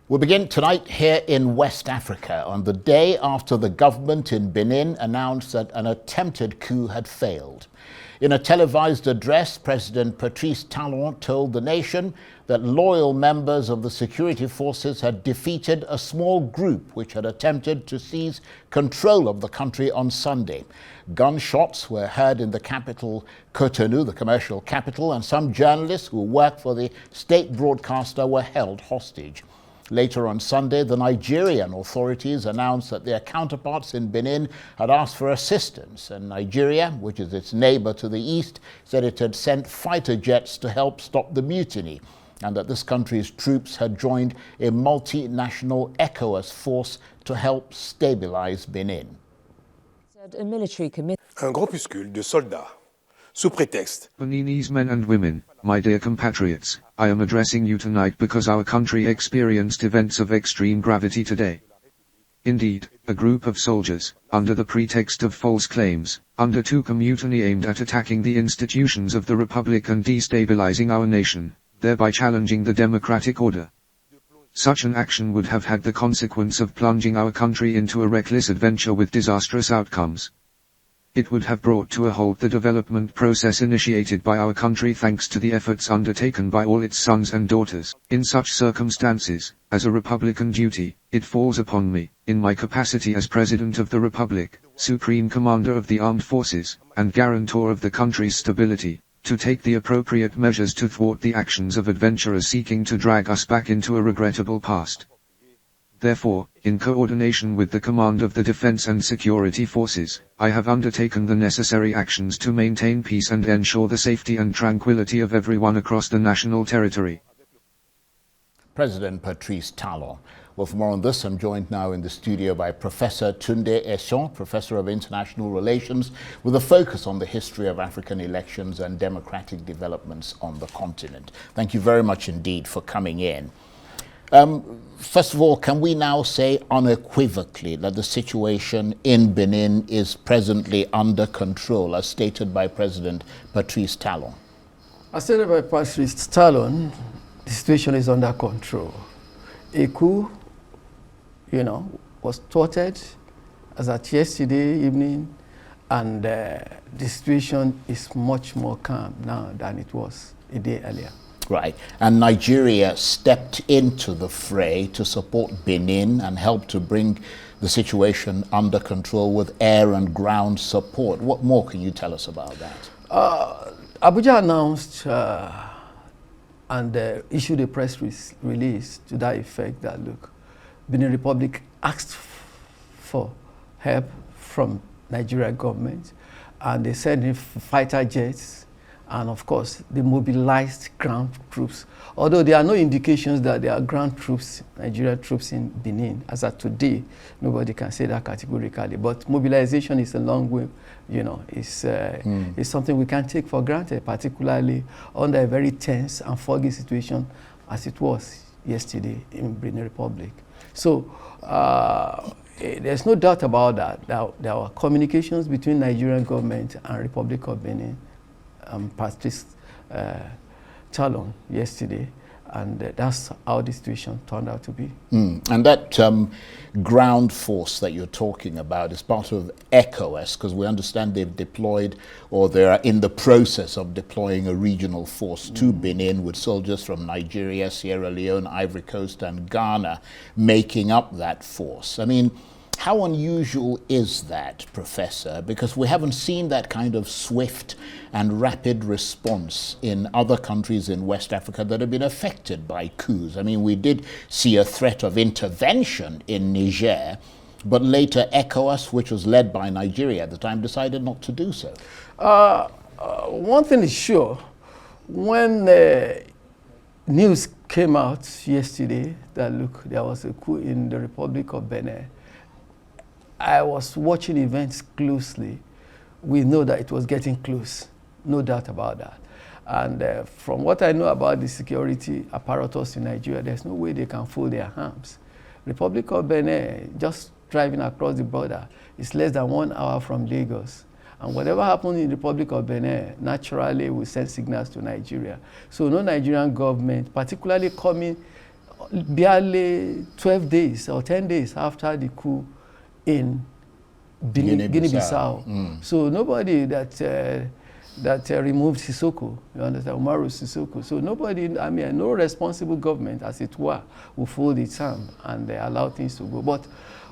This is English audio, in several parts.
We'll begin tonight here in West Africa on the day after the government in Benin announced that an attempted coup had failed. In a televised address, President Patrice Talon told the nation that loyal members of the security forces had defeated a small group which had attempted to seize control of the country on Sunday. Gunshots were heard in the capital, Cotonou, the commercial capital, and some journalists who work for the state broadcaster were held hostage. Later on Sunday, the Nigerian authorities announced that their counterparts in Benin had asked for assistance, and Nigeria, which is its neighbor to the east, said it had sent fighter jets to help stop the mutiny, and that this country's troops had joined a multinational ECOWAS force to help stabilize Benin. Un groupuscule de soldats, sous prétexte. Beninese men and women, my dear compatriots, I am addressing you tonight because our country experienced events of extreme gravity today. Indeed, a group of soldiers, under the pretext of false claims, undertook a mutiny aimed at attacking the institutions of the Republic and destabilizing our nation, thereby challenging the democratic order. Such an action would have had the consequence of plunging our country into a reckless adventure with disastrous outcomes. It would have brought to a halt the development process initiated by our country thanks to the efforts undertaken by all its sons and daughters. In such circumstances, as a Republican duty, it falls upon me, in my capacity as President of the Republic, Supreme Commander of the Armed Forces, and guarantor of the country's stability, to take the appropriate measures to thwart the actions of adventurers seeking to drag us back into a regrettable past. Therefore, in coordination with the Command of the Defense and Security Forces, I have undertaken the necessary actions to maintain peace and ensure the safety and tranquility of everyone across the national territory. President Patrice Talon. Well, for more on this, I'm joined now in the studio by Professor Tunde Esan, Professor of International Relations, with a focus on the history of African elections and democratic developments on the continent. Thank you very much indeed for coming in. First of all, can we now say unequivocally that the situation in Benin is presently under control, as stated by President Patrice Talon? As stated by Patrice Talon, the situation is under control. A coup, was thwarted as at yesterday evening, and the situation is much more calm now than it was a day earlier. Right. And Nigeria stepped into the fray to support Benin and help to bring the situation under control with air and ground support. What more can you tell us about that? Abuja announced and issued a press release to that effect that, look, Benin Republic asked for help from Nigeria government, and they sent in fighter jets. And of course, they mobilized ground troops. Although there are no indications that there are ground troops, Nigerian troops in Benin. As of today, nobody can say that categorically. But mobilization is a long way, it's something we can't take for granted, particularly under a very tense and foggy situation as it was yesterday in Benin Republic. So there's no doubt about that. There were communications between Nigerian government and Republic of Benin. Patrice Talon yesterday, and that's how the situation turned out to be. And that ground force that you're talking about is part of ECOWAS, because we understand they've deployed, or they are in the process of deploying a regional force to Benin, with soldiers from Nigeria, Sierra Leone, Ivory Coast, and Ghana making up that force. I mean, how unusual is that, Professor? Because we haven't seen that kind of swift and rapid response in other countries in West Africa that have been affected by coups. I mean, we did see a threat of intervention in Niger, but later ECOWAS, which was led by Nigeria at the time, decided not to do so. One thing is sure, when news came out yesterday that, look, there was a coup in the Republic of Benin, I was watching events closely. We know that it was getting close, no doubt about that. And from what I know about the security apparatus in Nigeria, there's no way they can fold their arms. Republic of Benin, just driving across the border, is less than 1 hour from Lagos. And whatever happens in the Republic of Benin, naturally will send signals to Nigeria. So no Nigerian government, particularly coming barely 12 days or 10 days after the coup in Guinea-Bissau. So nobody that removed Sissoko, you understand, Umaru Sissoko. So nobody, I mean, no responsible government, as it were, will fold its arm and allow things to go. But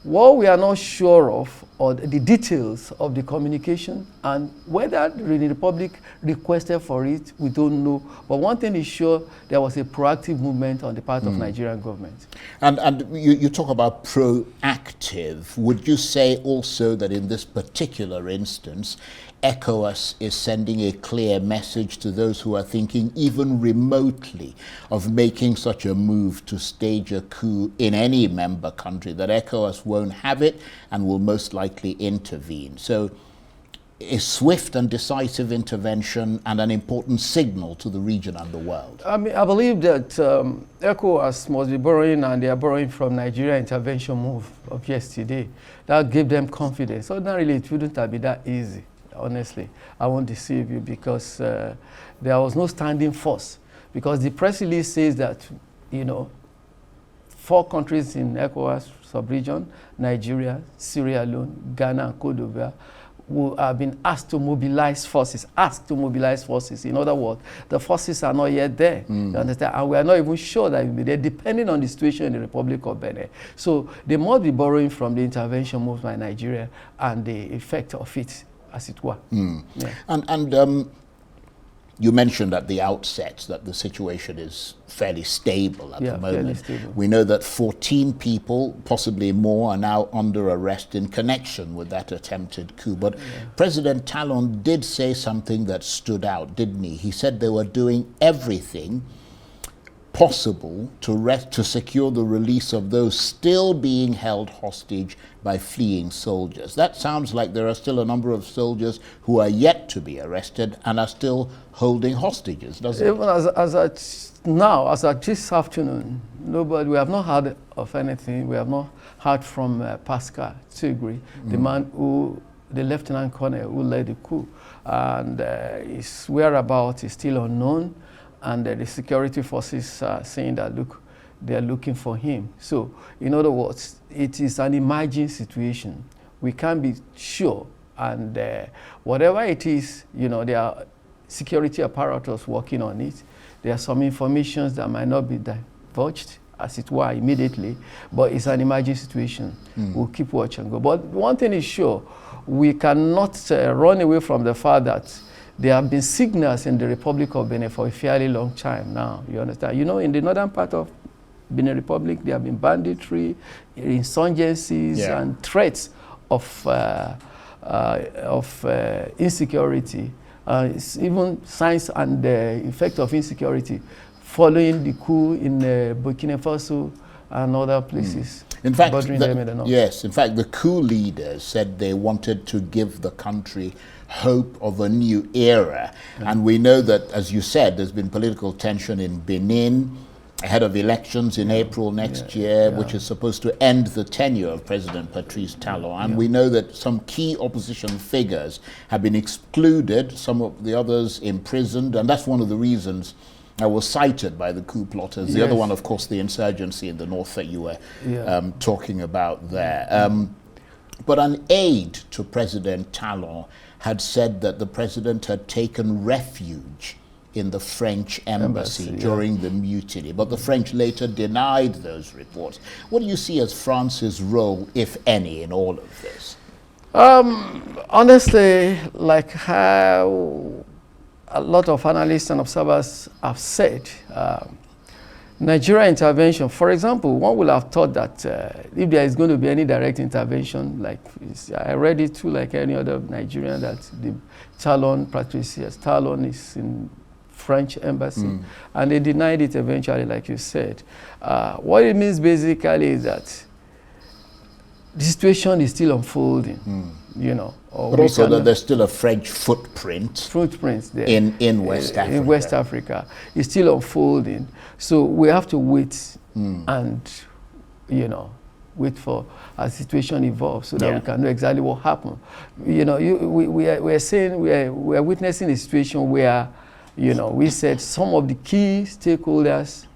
what we are not sure of are the details of the communication, and whether the Republic requested for it, we don't know. But one thing is sure, there was a proactive movement on the part of Nigerian government. And you talk about proactive. Would you say also that in this particular instance, ECOWAS is sending a clear message to those who are thinking even remotely of making such a move to stage a coup in any member country, that ECOWAS won't have it and will most likely intervene? So a swift and decisive intervention and an important signal to the region and the world. I mean, I believe that ECOWAS must be borrowing, and they are borrowing from Nigeria intervention move of yesterday. That gave them confidence. Ordinarily, it wouldn't have been that easy. Honestly, I won't deceive you, because there was no standing force. Because the press release says that, 4 countries in ECOWAS sub-region, Nigeria, Sierra Leone, Ghana, and Cote d'Ivoire, who have been asked to mobilize forces. In other words, the forces are not yet there. You understand? And we are not even sure that it will be there, depending on the situation in the Republic of Benin. So they must be borrowing from the intervention moved by Nigeria and the effect of it, as it were. Yeah. And you mentioned at the outset that the situation is fairly stable at the moment. We know that 14 people, possibly more, are now under arrest in connection with that attempted coup. But President Talon did say something that stood out, didn't he? He said they were doing everything possible to secure the release of those still being held hostage by fleeing soldiers. That sounds like there are still a number of soldiers who are yet to be arrested and are still holding hostages, doesn't it? Even as at this afternoon, we have not heard of anything. We have not heard from Pascal Tigri, the lieutenant colonel who led the coup, and his whereabouts is still unknown. And the security forces are saying that, look, they are looking for him. So, in other words, it is an emerging situation. We can't be sure. And whatever it is, there are security apparatus working on it. There are some information that might not be divulged, as it were, immediately. But it's an emerging situation. We'll keep watch and go. But one thing is sure, we cannot run away from the fact that there have been signals in the Republic of Benin for a fairly long time now, you understand? In the northern part of Benin Republic, there have been banditry, insurgencies, and threats of insecurity, even signs and the effect of insecurity following the coup in Burkina Faso and other places. In fact, the coup leaders said they wanted to give the country hope of a new era. And we know that, as you said, there's been political tension in Benin ahead of elections in April next year, which is supposed to end the tenure of President Patrice Talon. And we know that some key opposition figures have been excluded, some of the others imprisoned, and that's one of the reasons that was cited by the coup plotters. The other one, of course, the insurgency in the north that you were talking about there. But an aide to President Talon had said that the president had taken refuge in the French embassy during the mutiny, but the French later denied those reports. What do you see as France's role, if any, in all of this? Honestly, like how a lot of analysts and observers have said, Nigeria intervention, for example, one would have thought that if there is going to be any direct intervention, like I read it too, like any other Nigerian, that the Patrice Talon is in French embassy, and they denied it eventually, like you said. What it means basically is that the situation is still unfolding, But also that there's still a French footprint there in West Africa. In West Africa. It's still unfolding. So we have to wait and, wait for as the situation evolves so that we can know exactly what happened. We're witnessing a situation where, we said some of the key stakeholders,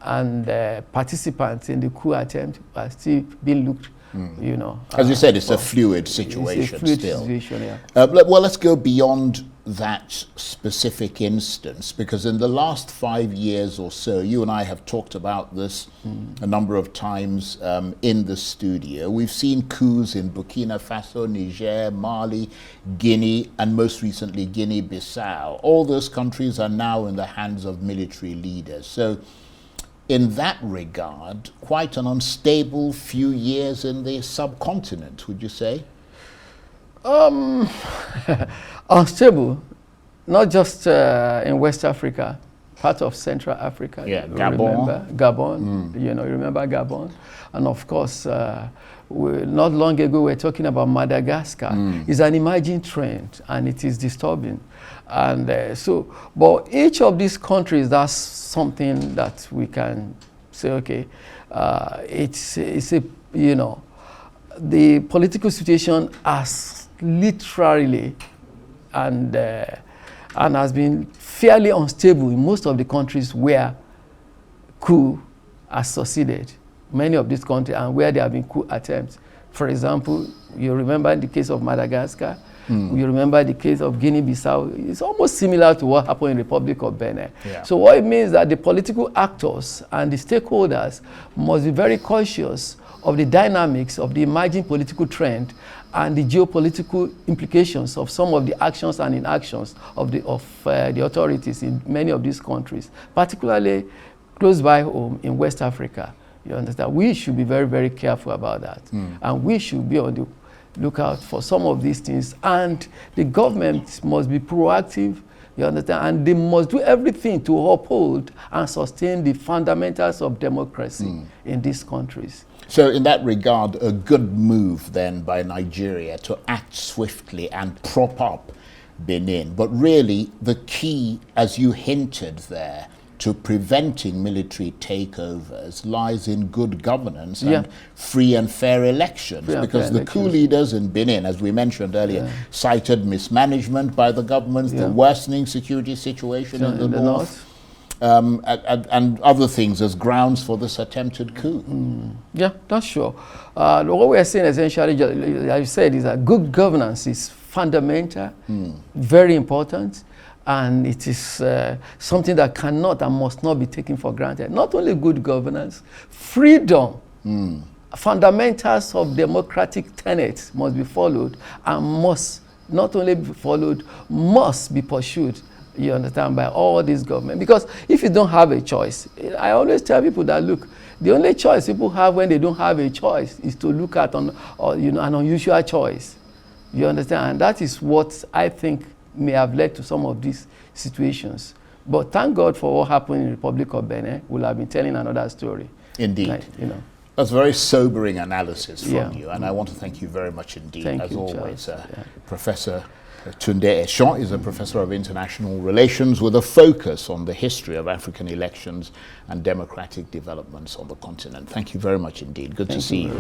and participants in the coup attempt are still being looked, you know. As you said, it's a fluid situation it's a fluid still. situation, yeah. Well, let's go beyond that specific instance, because in the last 5 years or so, you and I have talked about this a number of times in the studio. We've seen coups in Burkina Faso, Niger, Mali, Guinea, and most recently Guinea-Bissau. All those countries are now in the hands of military leaders. So in that regard, quite an unstable few years in the subcontinent, would you say? Unstable, not just in West Africa, part of Central Africa. Yeah, Gabon. Gabon, you know, you remember Gabon? And of course, not long ago, we were talking about Madagascar. It's an emerging trend, and it is disturbing. And but each of these countries, that's something that we can say, okay, it's a, you know, the political situation has literally and has been fairly unstable in most of the countries where coup has succeeded. Many of these countries and where there have been coup attempts. For example, you remember the case of Madagascar. You remember the case of Guinea-Bissau. It's almost similar to what happened in the Republic of Benin. Yeah. So what it means is that the political actors and the stakeholders must be very conscious of the dynamics of the emerging political trend and the geopolitical implications of some of the actions and inactions of the authorities in many of these countries, particularly close by home in West Africa. You understand? We should be very, very careful about that. And we should be on the lookout for some of these things. And the government must be proactive, you understand? And they must do everything to uphold and sustain the fundamentals of democracy in these countries. So in that regard, a good move then by Nigeria to act swiftly and prop up Benin. But really, the key, as you hinted there, to preventing military takeovers lies in good governance and free and fair elections. Because the coup leaders in Benin, as we mentioned earlier, cited mismanagement by the government, the worsening security situation in the north. And other things as grounds for this attempted coup. Yeah, that's sure. What we are saying essentially, as you said, is that good governance is fundamental, very important, and it is something that cannot and must not be taken for granted. Not only good governance, freedom, fundamentals of democratic tenets must be followed and must not only be followed, must be pursued. You understand, by all this government. Because if you don't have a choice, I always tell people that, look, the only choice people have when they don't have a choice is to look at an unusual choice. You understand? And that is what I think may have led to some of these situations. But thank God for what happened in the Republic of Benin. We'll have been telling another story. Indeed. Like, you know. That's a very sobering analysis from you, and I want to thank you very much indeed. Thank as you, always. Charles. Professor Tunde Esan is a professor of international relations with a focus on the history of African elections and democratic developments on the continent. Thank you very much indeed. Good to see you.